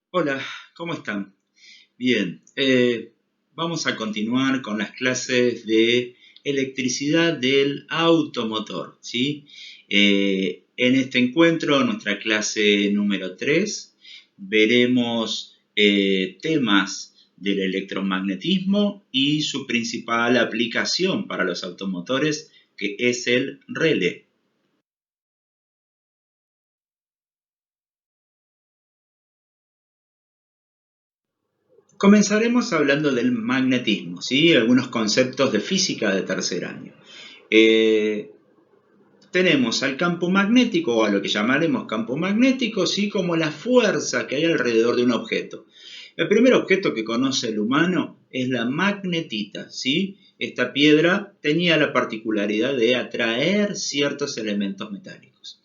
Hola, ¿cómo están? Bien, vamos a continuar con las clases de electricidad del automotor, ¿sí? En este encuentro, nuestra clase número 3, veremos temas del electromagnetismo y su principal aplicación para los automotores, que es el relé. Comenzaremos hablando del magnetismo, ¿sí? Algunos conceptos de física de tercer año. Eh, Tenemos al campo magnético, o a lo que llamaremos campo magnético, ¿sí? Como la fuerza que hay alrededor de un objeto. El primer objeto que conoce el humano es la magnetita, ¿sí? Esta piedra tenía la particularidad de atraer ciertos elementos metálicos.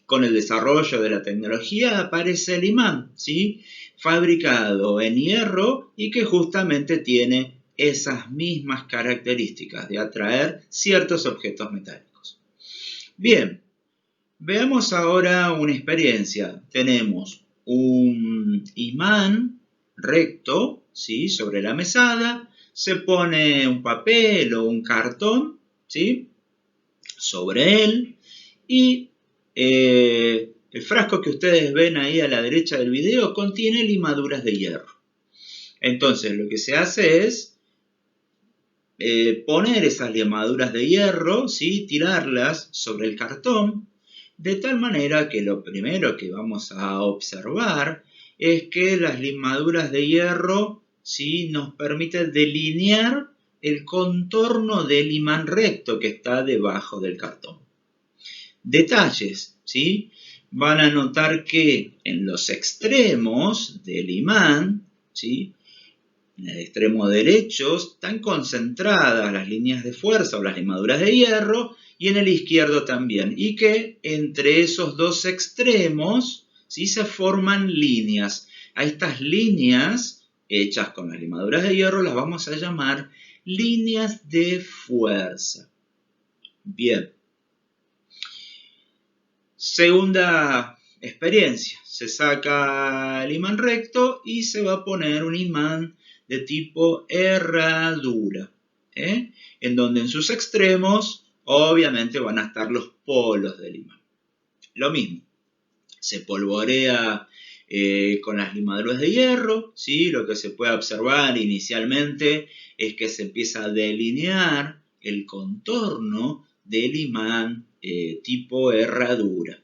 Con el desarrollo de la tecnología aparece el imán, ¿sí? Fabricado en hierro y que justamente tiene esas mismas características de atraer ciertos objetos metálicos. Bien, veamos ahora una experiencia. Tenemos un imán recto, ¿sí? Sobre la mesada, se pone un papel o un cartón, ¿sí? Sobre él y el frasco que ustedes ven ahí a la derecha del video contiene limaduras de hierro. Entonces lo que se hace es poner esas limaduras de hierro, ¿sí? Tirarlas sobre el cartón, de tal manera que lo primero que vamos a observar es que las limaduras de hierro, ¿sí? Nos permiten delinear el contorno del imán recto que está debajo del cartón. Detalles, ¿sí? Van a notar que en los extremos del imán, ¿sí? En el extremo derecho están concentradas las líneas de fuerza o las limaduras de hierro y en el izquierdo también. Y que entre esos dos extremos, ¿sí? Se forman líneas. A estas líneas hechas con las limaduras de hierro las vamos a llamar líneas de fuerza. Bien. Segunda experiencia, se saca el imán recto y se va a poner un imán de tipo herradura, en donde en sus extremos obviamente van a estar los polos del imán. Lo mismo, se polvorea con las limaduras de hierro, ¿sí? Lo que se puede observar inicialmente es que se empieza a delinear el contorno del imán tipo herradura.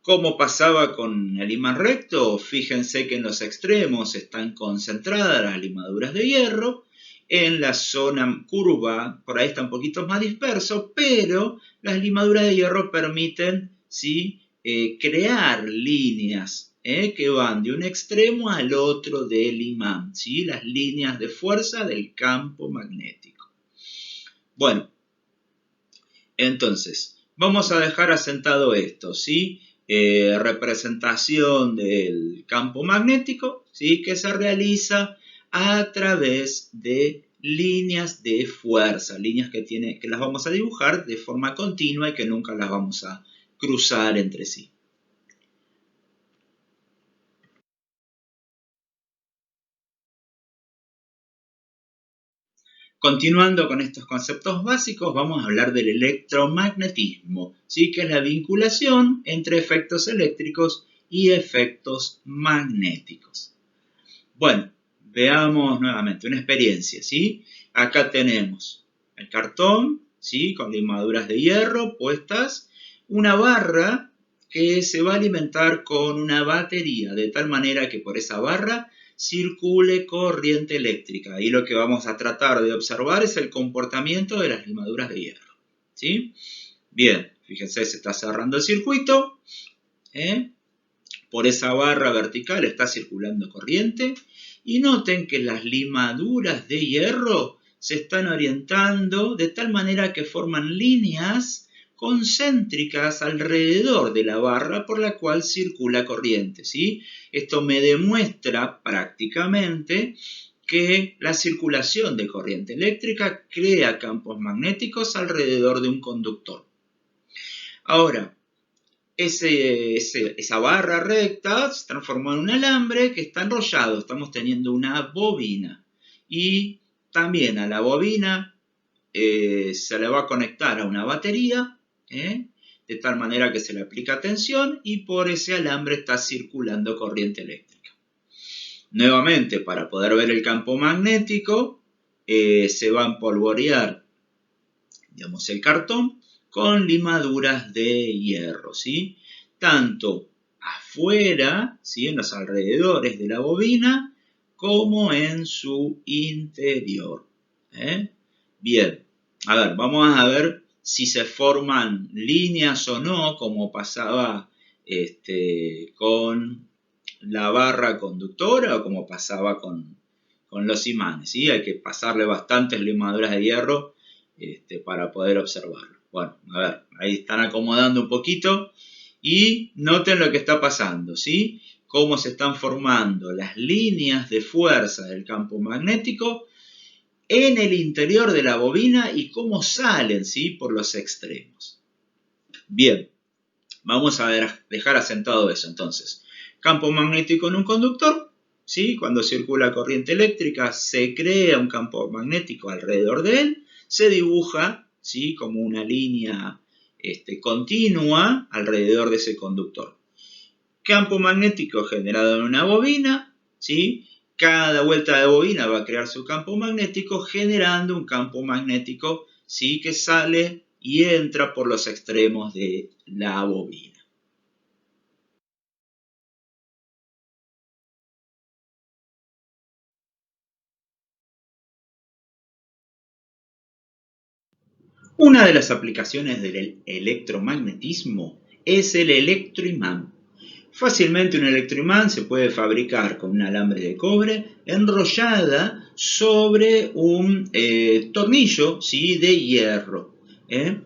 Como pasaba con el imán recto, fíjense que en los extremos están concentradas las limaduras de hierro, en la zona curva, por ahí está un poquito más disperso, pero las limaduras de hierro permiten, ¿sí? Crear líneas que van de un extremo al otro del imán, ¿sí? Las líneas de fuerza del campo magnético. Bueno, entonces, vamos a dejar asentado esto, ¿sí? Representación del campo magnético, ¿sí? Que se realiza a través de líneas de fuerza, líneas que las vamos a dibujar de forma continua y que nunca las vamos a cruzar entre sí. Continuando con estos conceptos básicos, vamos a hablar del electromagnetismo, ¿sí? Que es la vinculación entre efectos eléctricos y efectos magnéticos. Bueno, veamos nuevamente una experiencia, ¿sí? Acá tenemos el cartón, ¿sí? Con limaduras de hierro puestas, una barra que se va a alimentar con una batería, de tal manera que por esa barra circule corriente eléctrica. Y lo que vamos a tratar de observar es el comportamiento de las limaduras de hierro, ¿sí? Bien, fíjense, se está cerrando el circuito, por esa barra vertical está circulando corriente y noten que las limaduras de hierro se están orientando de tal manera que forman líneas concéntricas alrededor de la barra por la cual circula corriente, ¿sí? Esto me demuestra prácticamente que la circulación de corriente eléctrica crea campos magnéticos alrededor de un conductor. Ahora, esa barra recta se transformó en un alambre que está enrollado. Estamos teniendo una bobina. Y también a la bobina se le va a conectar a una batería, de tal manera que se le aplica tensión y por ese alambre está circulando corriente eléctrica. Nuevamente, para poder ver el campo magnético, se va a empolvorear, digamos, el cartón con limaduras de hierro, ¿sí? Tanto afuera, ¿sí?, en los alrededores de la bobina, como en su interior. Bien, a ver, vamos a ver si se forman líneas o no, como pasaba con la barra conductora o como pasaba con los imanes, ¿sí? Hay que pasarle bastantes limaduras de hierro para poder observarlo. Bueno, a ver, ahí están acomodando un poquito y noten lo que está pasando, ¿sí? Cómo se están formando las líneas de fuerza del campo magnético en el interior de la bobina y cómo salen, ¿sí?, por los extremos. Bien, vamos a dejar asentado eso entonces. Campo magnético en un conductor, ¿sí? Cuando circula corriente eléctrica se crea un campo magnético alrededor de él, se dibuja, ¿sí?, como una línea continua alrededor de ese conductor. Campo magnético generado en una bobina, ¿sí? Cada vuelta de bobina va a crear su campo magnético generando un campo magnético, ¿sí?, que sale y entra por los extremos de la bobina. Una de las aplicaciones del electromagnetismo es el electroimán. Fácilmente un electroimán se puede fabricar con un alambre de cobre enrollada sobre un tornillo, ¿sí?, de hierro. El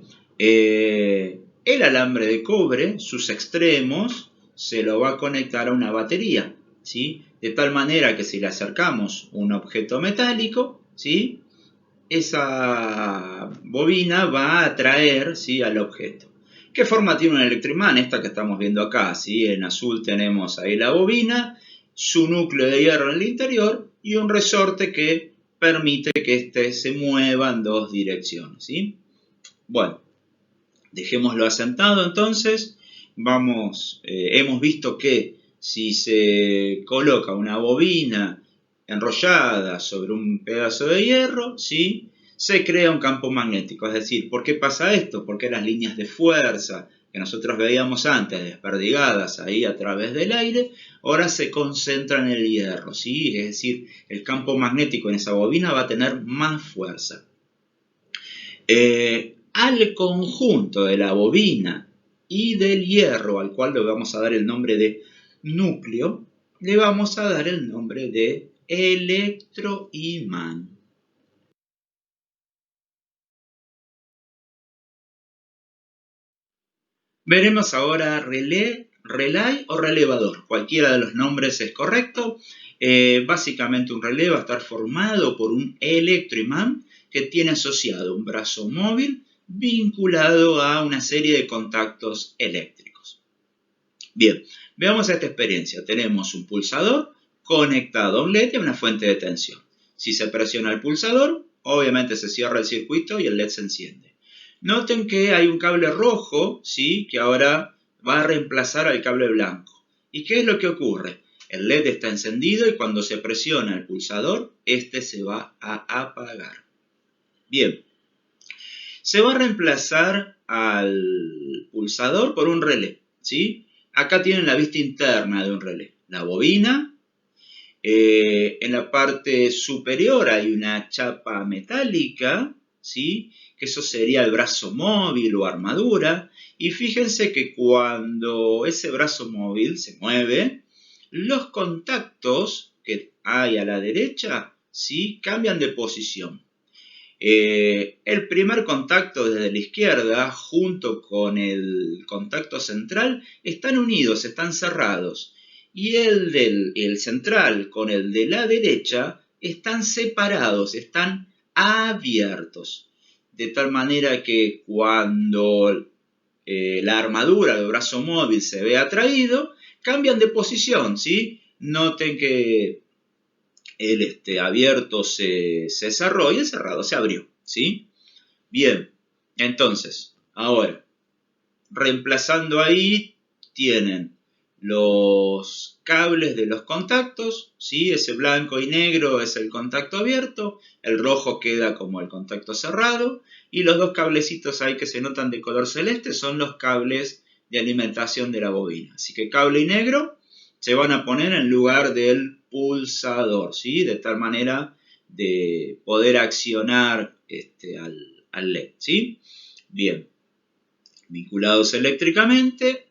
alambre de cobre, sus extremos, se lo va a conectar a una batería, ¿sí?, de tal manera que si le acercamos un objeto metálico, ¿sí?, esa bobina va a atraer, ¿sí?, al objeto. ¿Qué forma tiene un electroimán? Esta que estamos viendo acá, ¿sí? En azul tenemos ahí la bobina, su núcleo de hierro en el interior y un resorte que permite que éste se mueva en dos direcciones, ¿sí? Bueno, dejémoslo asentado entonces. Hemos visto que si se coloca una bobina enrollada sobre un pedazo de hierro, ¿sí?, se crea un campo magnético. Es decir, ¿por qué pasa esto? Porque las líneas de fuerza que nosotros veíamos antes desperdigadas ahí a través del aire, ahora se concentran en el hierro, ¿sí? Es decir, el campo magnético en esa bobina va a tener más fuerza. Al conjunto de la bobina y del hierro, al cual le vamos a dar el nombre de núcleo, le vamos a dar el nombre de electroimán. Veremos ahora relay o relevador. Cualquiera de los nombres es correcto. Básicamente un relé va a estar formado por un electroimán que tiene asociado un brazo móvil vinculado a una serie de contactos eléctricos. Bien, veamos esta experiencia. Tenemos un pulsador conectado a un LED y a una fuente de tensión. Si se presiona el pulsador, obviamente se cierra el circuito y el LED se enciende. Noten que hay un cable rojo, ¿sí?, que ahora va a reemplazar al cable blanco. ¿Y qué es lo que ocurre? El LED está encendido y cuando se presiona el pulsador, este se va a apagar. Bien, se va a reemplazar al pulsador por un relé, ¿sí? Acá tienen la vista interna de un relé. La bobina, en la parte superior hay una chapa metálica, ¿sí?, que eso sería el brazo móvil o armadura, y fíjense que cuando ese brazo móvil se mueve, los contactos que hay a la derecha, ¿sí?, cambian de posición. El primer contacto desde la izquierda, junto con el contacto central, están unidos, están cerrados. Y el central con el de la derecha están separados, están abiertos. De tal manera que cuando la armadura del brazo móvil se ve atraído, cambian de posición, ¿sí? Noten que el abierto se cerró y el cerrado se abrió, ¿sí? Bien, entonces, ahora, reemplazando ahí, tienen los cables de los contactos, ¿sí? Ese blanco y negro es el contacto abierto, el rojo queda como el contacto cerrado, y los dos cablecitos ahí que se notan de color celeste son los cables de alimentación de la bobina. Así que cable y negro se van a poner en lugar del pulsador, ¿sí? De tal manera de poder accionar al LED, ¿sí? Bien, vinculados eléctricamente.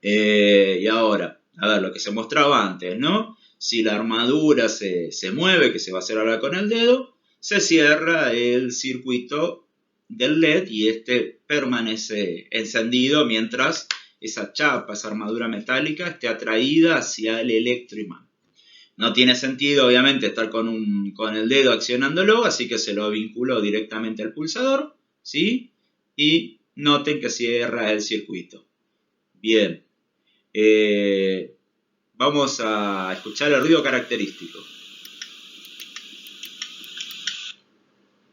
Y ahora, a ver, lo que se mostraba antes, ¿no? Si la armadura se mueve, que se va a hacer ahora con el dedo, se cierra el circuito del LED y este permanece encendido mientras esa chapa, esa armadura metálica esté atraída hacia el electroimán. No tiene sentido, obviamente, estar con el dedo accionándolo, así que se lo vinculó directamente al pulsador, ¿sí? Y noten que cierra el circuito. Bien. Vamos a escuchar el ruido característico.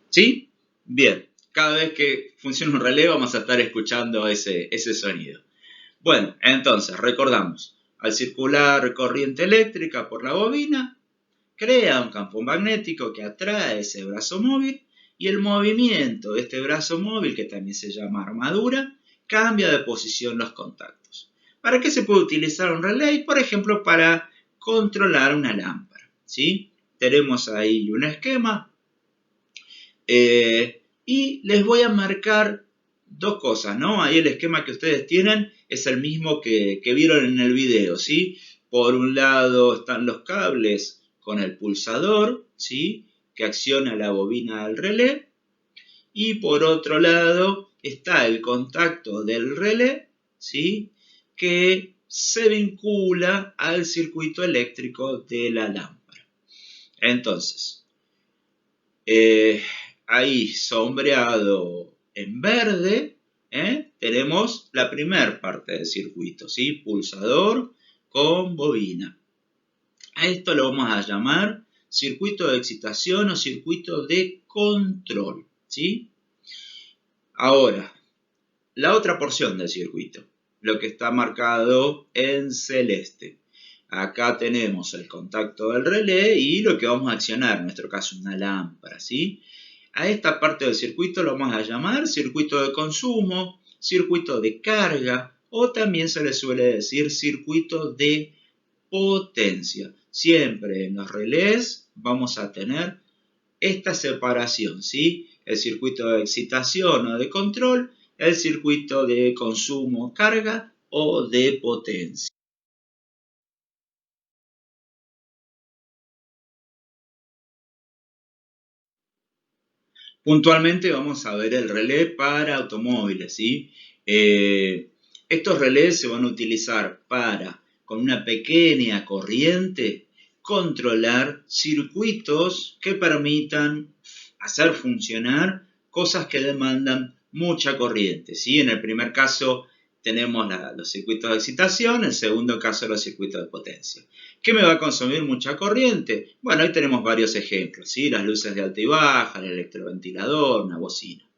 ¿Sí? Bien. Cada vez que funcione un relé vamos a estar escuchando ese sonido. Bueno, entonces, recordamos. Al circular corriente eléctrica por la bobina, crea un campo magnético que atrae ese brazo móvil y el movimiento de este brazo móvil, que también se llama armadura, cambia de posición los contactos. ¿Para qué se puede utilizar un relé? Por ejemplo, para controlar una lámpara, ¿sí? Tenemos ahí un esquema y les voy a marcar dos cosas, ¿no? Ahí el esquema que ustedes tienen es el mismo que vieron en el video, ¿sí? Por un lado están los cables con el pulsador, ¿sí? Que acciona la bobina del relé. Y por otro lado está el contacto del relé, ¿sí? Que se vincula al circuito eléctrico de la lámpara. Entonces, ahí sombreado en verde, tenemos la primera parte del circuito, ¿sí? Pulsador con bobina. A esto lo vamos a llamar circuito de excitación o circuito de control, ¿sí? Ahora, la otra porción del circuito, lo que está marcado en celeste. Acá tenemos el contacto del relé y lo que vamos a accionar, en nuestro caso una lámpara, ¿sí? A esta parte del circuito lo vamos a llamar circuito de consumo, circuito de carga o también se le suele decir circuito de potencia. Siempre en los relés vamos a tener esta separación, ¿sí? El circuito de excitación o de control, el circuito de consumo, carga o de potencia. Puntualmente vamos a ver el relé para automóviles, ¿sí? Estos relés se van a utilizar para, con una pequeña corriente, controlar circuitos que permitan hacer funcionar cosas que demandan mucha corriente, ¿sí? En el primer caso tenemos los circuitos de excitación, en el segundo caso los circuitos de potencia. ¿Qué me va a consumir mucha corriente? Bueno, ahí tenemos varios ejemplos, ¿sí? Las luces de alta y baja, el electroventilador, una bocina.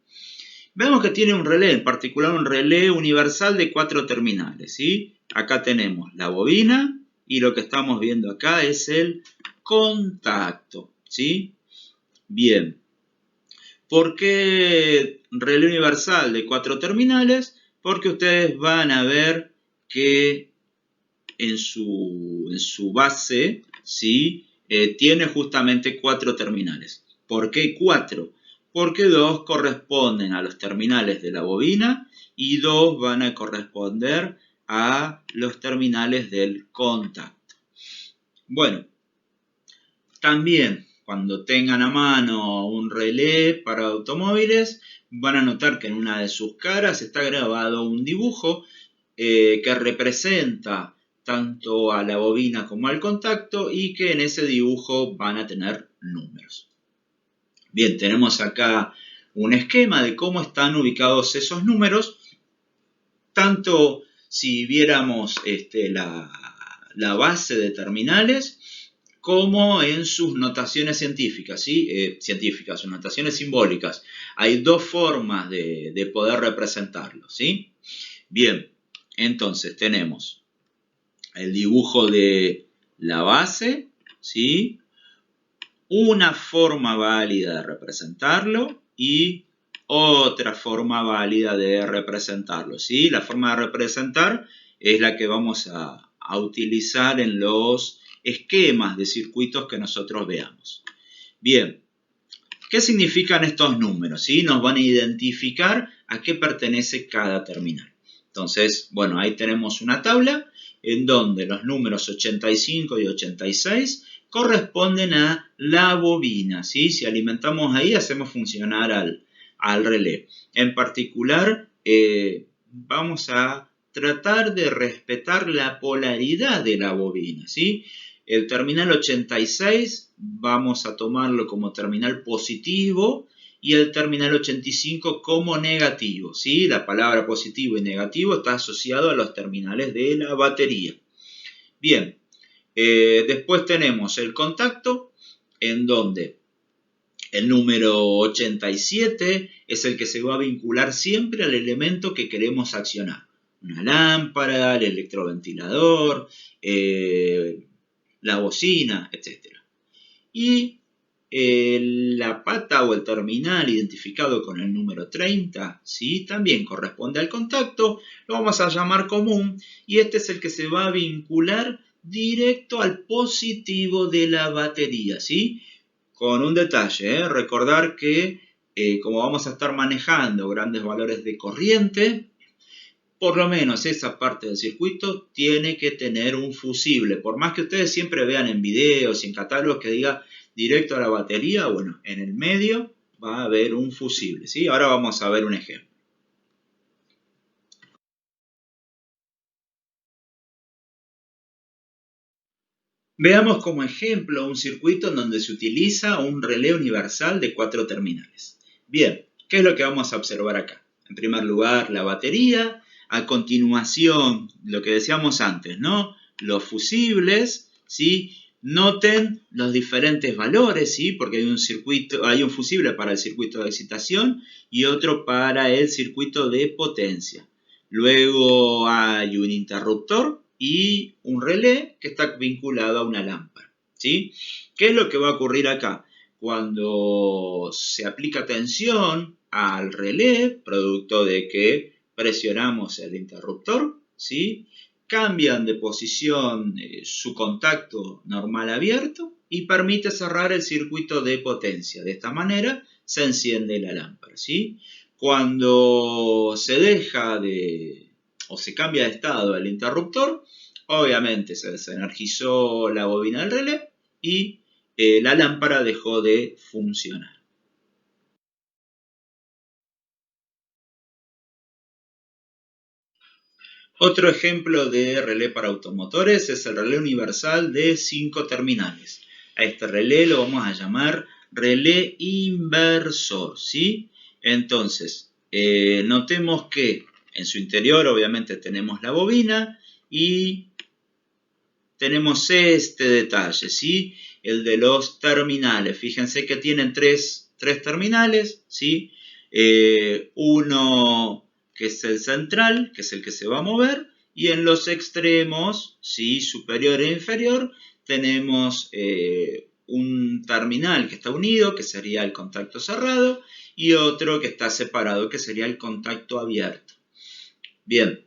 Vemos que tiene un relé, en particular un relé universal de 4 terminales, ¿sí? Acá tenemos la bobina y lo que estamos viendo acá es el contacto, ¿sí? Bien. ¿Por qué relé universal de 4 terminales? Porque ustedes van a ver que en su base, ¿sí? Tiene justamente 4 terminales. ¿Por qué 4? Porque 2 corresponden a los terminales de la bobina y 2 van a corresponder a los terminales del contacto. Bueno, también cuando tengan a mano un relé para automóviles, van a notar que en una de sus caras está grabado un dibujo que representa tanto a la bobina como al contacto y que en ese dibujo van a tener números. Bien, tenemos acá un esquema de cómo están ubicados esos números tanto si viéramos la base de terminales como en sus notaciones científicas, ¿sí? Científicas, sus notaciones simbólicas. Hay dos formas de poder representarlo, ¿sí? Bien, entonces tenemos el dibujo de la base, ¿sí? Una forma válida de representarlo y otra forma válida de representarlo, ¿sí? La forma de representar es la que vamos a utilizar en los esquemas de circuitos que nosotros veamos. Bien, ¿qué significan estos números? ¿Sí? Nos van a identificar a qué pertenece cada terminal. Entonces, bueno, ahí tenemos una tabla en donde los números 85 y 86 corresponden a la bobina, ¿sí? Si alimentamos ahí, hacemos funcionar al relé. En particular, vamos a tratar de respetar la polaridad de la bobina, ¿sí? El terminal 86 vamos a tomarlo como terminal positivo y el terminal 85 como negativo, ¿sí? La palabra positivo y negativo está asociado a los terminales de la batería. Bien, después tenemos el contacto, en donde el número 87 es el que se va a vincular siempre al elemento que queremos accionar. Una lámpara, el electroventilador, la bocina, etc. Y la pata o el terminal identificado con el número 30, ¿sí? También corresponde al contacto, lo vamos a llamar común y este es el que se va a vincular directo al positivo de la batería, ¿sí? Con un detalle, recordar que como vamos a estar manejando grandes valores de corriente, por lo menos esa parte del circuito tiene que tener un fusible. Por más que ustedes siempre vean en videos y en catálogos que diga directo a la batería, bueno, en el medio va a haber un fusible, ¿sí? Ahora vamos a ver un ejemplo. Veamos como ejemplo un circuito en donde se utiliza un relé universal de 4 terminales. Bien, ¿qué es lo que vamos a observar acá? En primer lugar, la batería. A continuación, lo que decíamos antes, ¿no? Los fusibles, ¿sí? Noten los diferentes valores, ¿sí? Porque hay un fusible para el circuito de excitación y otro para el circuito de potencia. Luego hay un interruptor y un relé que está vinculado a una lámpara, ¿sí? ¿Qué es lo que va a ocurrir acá? Cuando se aplica tensión al relé, producto de que presionamos el interruptor, ¿sí? Cambian de posición su contacto normal abierto y permite cerrar el circuito de potencia. De esta manera se enciende la lámpara, ¿sí? Cuando se deja o se cambia de estado el interruptor, obviamente se desenergizó la bobina del relé y la lámpara dejó de funcionar. Otro ejemplo de relé para automotores es el relé universal de 5 terminales. A este relé lo vamos a llamar relé inversor, ¿sí? Entonces, notemos que en su interior obviamente tenemos la bobina y tenemos este detalle, ¿sí? El de los terminales. Fíjense que tienen tres terminales, ¿sí? Uno que es el central, que es el que se va a mover, y en los extremos, ¿sí? Superior e inferior, tenemos un terminal que está unido, que sería el contacto cerrado, y otro que está separado, que sería el contacto abierto. Bien,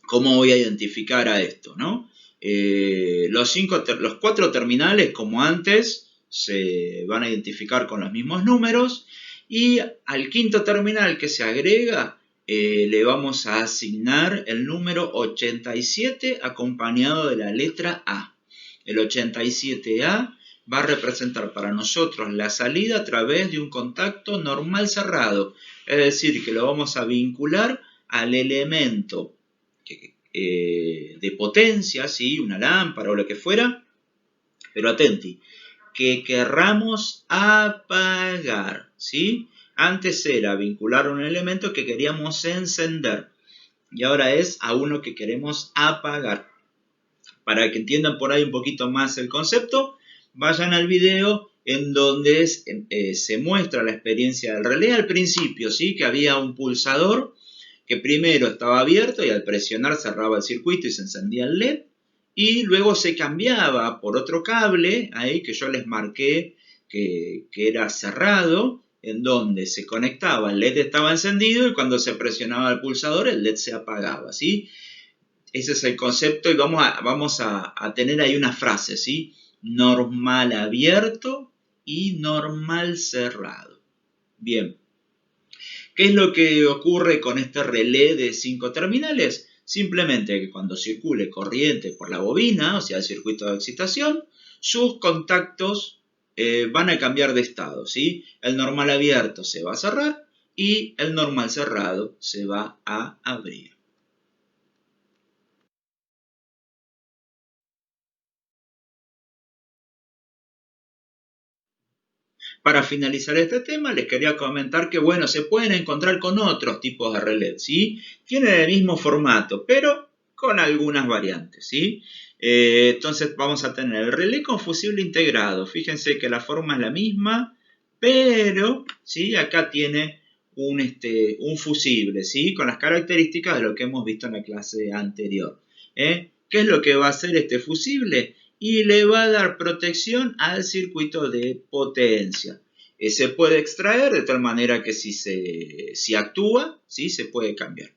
¿cómo voy a identificar a esto, no? Los 4 terminales, como antes, se van a identificar con los mismos números, y al quinto terminal que se agrega, le vamos a asignar el número 87 acompañado de la letra A. El 87A va a representar para nosotros la salida a través de un contacto normal cerrado, es decir, que lo vamos a vincular al elemento de potencia, ¿sí? Una lámpara o lo que fuera, pero atenti, que querramos apagar, ¿sí? Antes era vincular un elemento que queríamos encender. y ahora es a uno que queremos apagar. Para que entiendan por ahí un poquito más el concepto, vayan al video en donde se muestra la experiencia del relé al principio, ¿sí? Que había un pulsador que primero estaba abierto y al presionar cerraba el circuito y se encendía el LED, y luego se cambiaba por otro cable, ahí que yo les marqué que era cerrado, en donde se conectaba, el LED estaba encendido y cuando se presionaba el pulsador el LED se apagaba, ¿sí? Ese es el concepto y vamos a tener ahí una frase, ¿sí? Normal abierto y normal cerrado. Bien. ¿Qué es lo que ocurre con este relé de 5 terminales? Simplemente que cuando circule corriente por la bobina, o sea, el circuito de excitación, sus contactos van a cambiar de estado, ¿sí? El normal abierto se va a cerrar y el normal cerrado se va a abrir. Para finalizar este tema, les quería comentar que, bueno, se pueden encontrar con otros tipos de relés, ¿sí? Tienen el mismo formato, pero con algunas variantes, ¿sí? Entonces vamos a tener el relé con fusible integrado. Fíjense que la forma es la misma, pero, ¿sí? Acá tiene un fusible, ¿sí? Con las características de lo que hemos visto en la clase anterior. ¿Qué es lo que va a hacer este fusible? Y le va a dar protección al circuito de potencia. Se puede extraer de tal manera que si actúa, ¿sí? Se puede cambiar.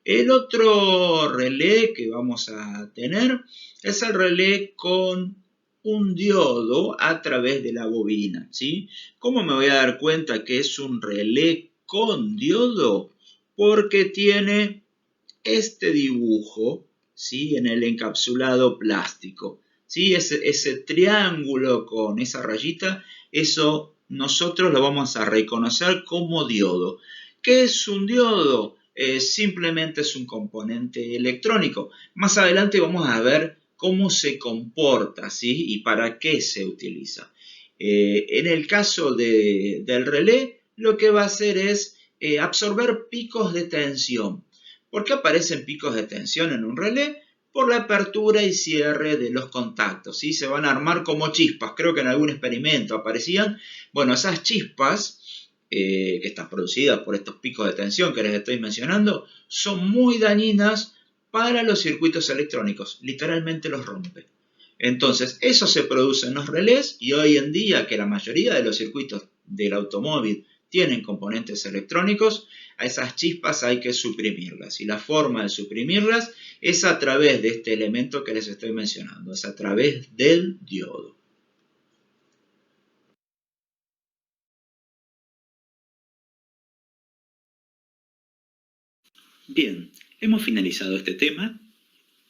El otro relé que vamos a tener es el relé con un diodo a través de la bobina, ¿sí? ¿Cómo me voy a dar cuenta que es un relé con diodo? Porque tiene este dibujo, ¿sí? En el encapsulado plástico, ¿sí? Ese triángulo con esa rayita, eso nosotros lo vamos a reconocer como diodo. ¿Qué es un diodo? Simplemente es un componente electrónico. Más adelante vamos a ver cómo se comporta, ¿sí? Y para qué se utiliza. En el caso del relé, lo que va a hacer es absorber picos de tensión. ¿Por qué aparecen picos de tensión en un relé? Por la apertura y cierre de los contactos, ¿sí? Se van a armar como chispas, creo que en algún experimento aparecían. Bueno, esas chispas que están producidas por estos picos de tensión que les estoy mencionando, son muy dañinas para los circuitos electrónicos, literalmente los rompe. Entonces, eso se produce en los relés y hoy en día que la mayoría de los circuitos del automóvil tienen componentes electrónicos, a esas chispas hay que suprimirlas. Y la forma de suprimirlas es a través de este elemento que les estoy mencionando, es a través del diodo. Bien, hemos finalizado este tema.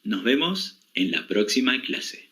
Nos vemos en la próxima clase.